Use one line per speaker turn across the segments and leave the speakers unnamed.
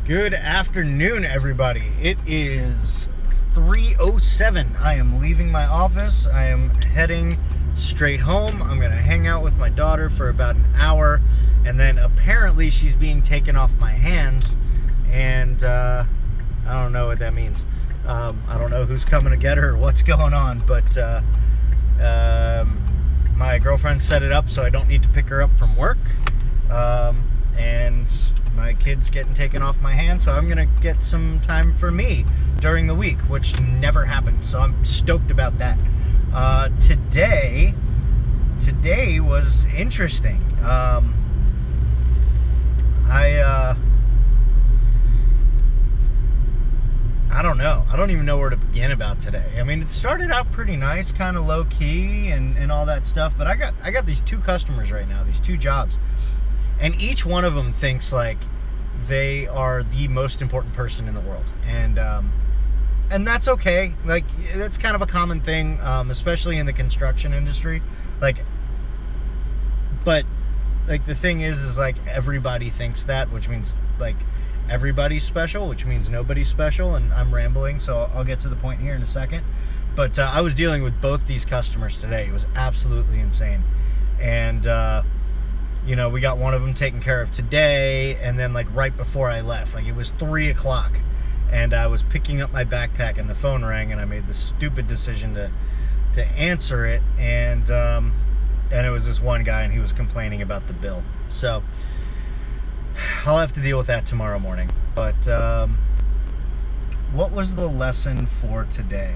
Good afternoon, everybody. It is 3:07. I am leaving my office. I am heading straight home. I'm going to hang out with my daughter for about an hour, and then apparently she's being taken off my hands, and I don't know what that means. I don't know who's coming to get her or what's going on, but my girlfriend set it up so I don't need to pick her up from work, and my kid's getting taken off my hands, so I'm gonna get some time for me during the week, which never happens, so I'm stoked about that. Today was interesting. I don't know. I don't even know where to begin about today. I mean, it started out pretty nice, kind of low key and all that stuff, but I got these two customers right now, these two jobs. And each one of them thinks like they are the most important person in the world, and that's okay. Like, that's kind of a common thing, especially in the construction industry. But the thing is like everybody thinks that, which means like everybody's special, which means nobody's special. And I'm rambling, so I'll get to the point here in a second. But I was dealing with both these customers today. It was absolutely insane, and we got one of them taken care of today, and then like right before I left, like it was 3:00, and I was picking up my backpack and the phone rang, and I made the stupid decision to answer it, and it was this one guy, and he was complaining about the bill. So I'll have to deal with that tomorrow morning. But what was the lesson for today?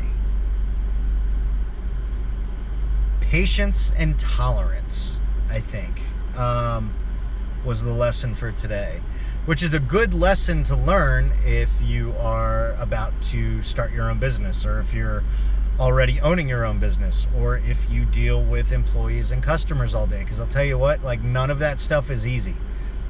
Patience and tolerance, I think. Was the lesson for today, which is a good lesson to learn if you are about to start your own business, or if you're already owning your own business, or if you deal with employees and customers all day. Because I'll tell you what, like, none of that stuff is easy.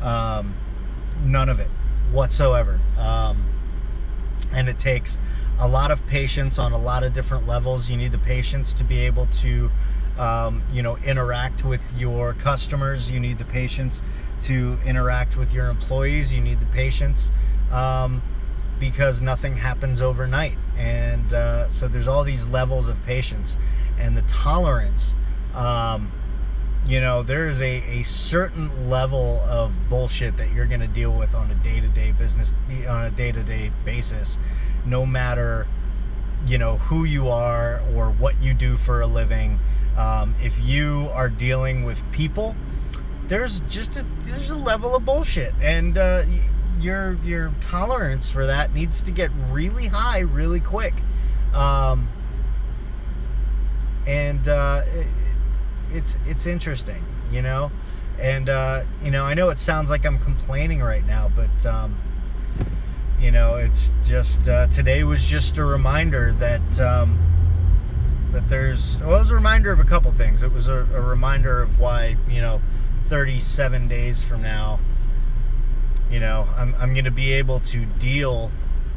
None of it whatsoever. And it takes a lot of patience on a lot of different levels. You need the patience to be able to interact with your customers. You need the patience to interact with your employees. You need the patience because nothing happens overnight. And so there's all these levels of patience, and the tolerance. There is a certain level of bullshit that you're going to deal with on a day-to-day basis, no matter who you are or what you do for a living. If you are dealing with people, there's a level of bullshit, and your tolerance for that needs to get really high really quick. It's interesting, and I know it sounds like I'm complaining right now, but it's just today was just a reminder that it was a reminder of a couple things. It was a reminder of why 37 days from now, I'm going to be able to deal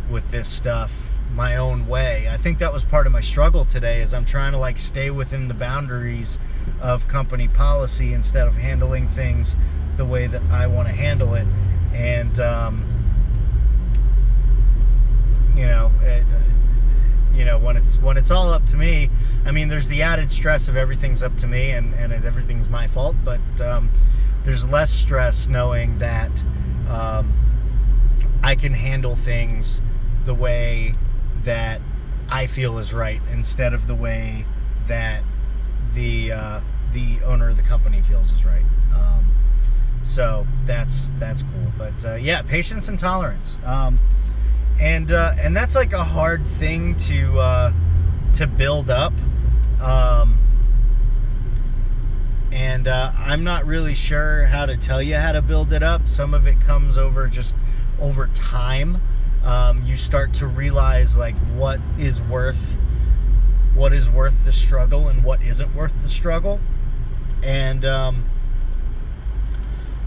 with this stuff my own way. I think that was part of my struggle today, is I'm trying to like stay within the boundaries of company policy instead of handling things the way that I want to handle it. And when it's all up to me, I mean, there's the added stress of everything's up to me and everything's my fault, but there's less stress knowing that I can handle things the way that I feel is right, instead of the way that the owner of the company feels is right. So that's cool. But patience and tolerance. And that's like a hard thing to build up. And I'm not really sure how to tell you how to build it up. Some of it comes over time. You start to realize like what is worth the struggle and what isn't worth the struggle. And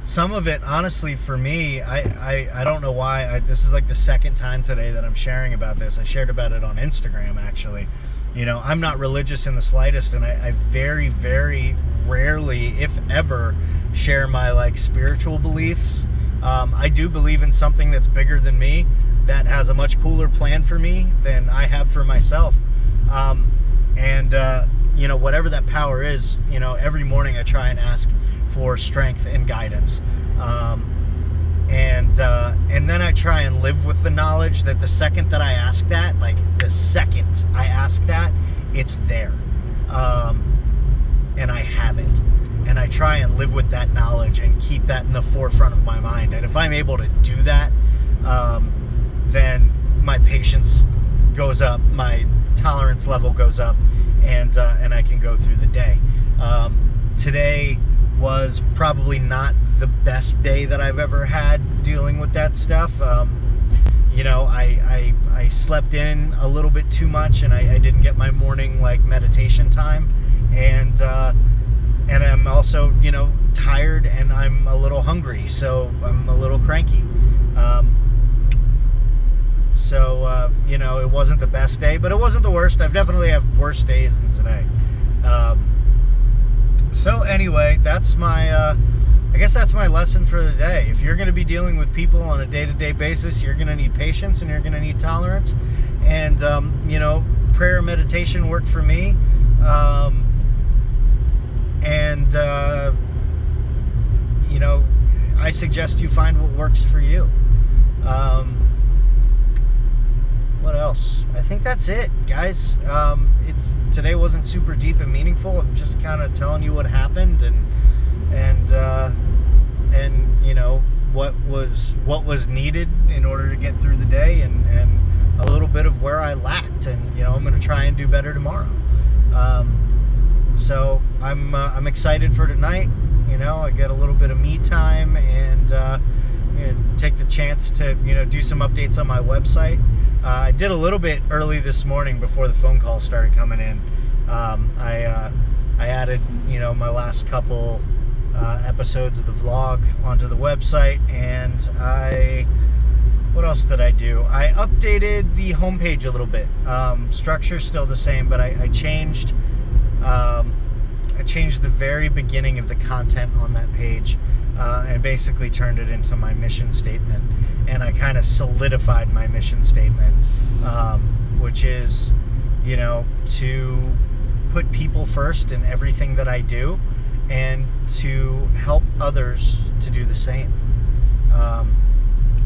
some of it, honestly, for me, I don't know why. This is like the second time today that I'm sharing about this. I shared about it on Instagram, actually. I'm not religious in the slightest, and I very, very rarely, if ever, share my like spiritual beliefs. I do believe in something that's bigger than me, that has a much cooler plan for me than I have for myself. Whatever that power is, every morning I try and ask for strength and guidance. And then I try and live with the knowledge that the second that I ask that, it's there. And I have it. And I try and live with that knowledge and keep that in the forefront of my mind. And if I'm able to do that, then my patience goes up, my tolerance level goes up, and I can go through the day. Today was probably not the best day that I've ever had dealing with that stuff. I slept in a little bit too much, and I didn't get my morning meditation time, and I'm also tired, and I'm a little hungry, so I'm a little cranky. It wasn't the best day, but it wasn't the worst. I've definitely have worse days than today. So anyway, that's my I guess that's my lesson for the day. If you're going to be dealing with people on a day-to-day basis, you're going to need patience and you're going to need tolerance. And prayer and meditation work for me. I suggest you find what works for you. What else? I think that's it, guys. Today wasn't super deep and meaningful. I'm just kind of telling you what happened and what was needed in order to get through the day, and a little bit of where I lacked, and I'm going to try and do better tomorrow. So I'm excited for tonight. I get a little bit of me time, and take the chance to do some updates on my website. I did a little bit early this morning before the phone calls started coming in. I added my last couple episodes of the vlog onto the website, and what else did I do? I updated the homepage a little bit. Structure's still the same, but I changed the very beginning of the content on that page, and basically turned it into my mission statement. And I kind of solidified my mission statement, which is, to put people first in everything that I do, and to help others to do the same.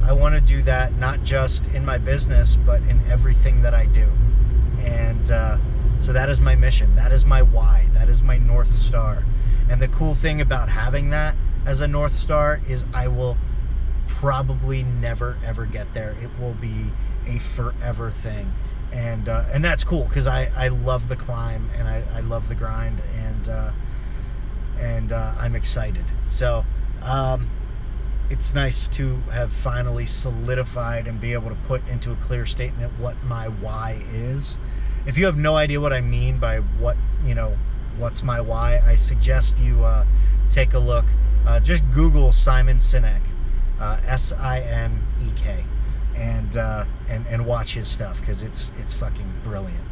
I want to do that not just in my business, but in everything that I do. And so that is my mission. That is my why. That is my North Star. And the cool thing about having that as a North Star is I will probably never ever get there. It will be a forever thing. And that's cool, because I love the climb, and I love the grind, and I'm excited. So it's nice to have finally solidified and be able to put into a clear statement what my why is. If you have no idea what I mean by what's my why, I suggest you take a look. Just Google Simon Sinek, Sinek, and watch his stuff, because it's fucking brilliant.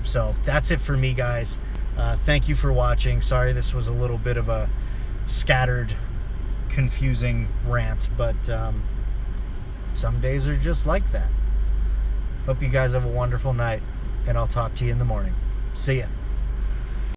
So that's it for me, guys. Thank you for watching. Sorry this was a little bit of a scattered, confusing rant, but some days are just like that. Hope you guys have a wonderful night, and I'll talk to you in the morning. See ya.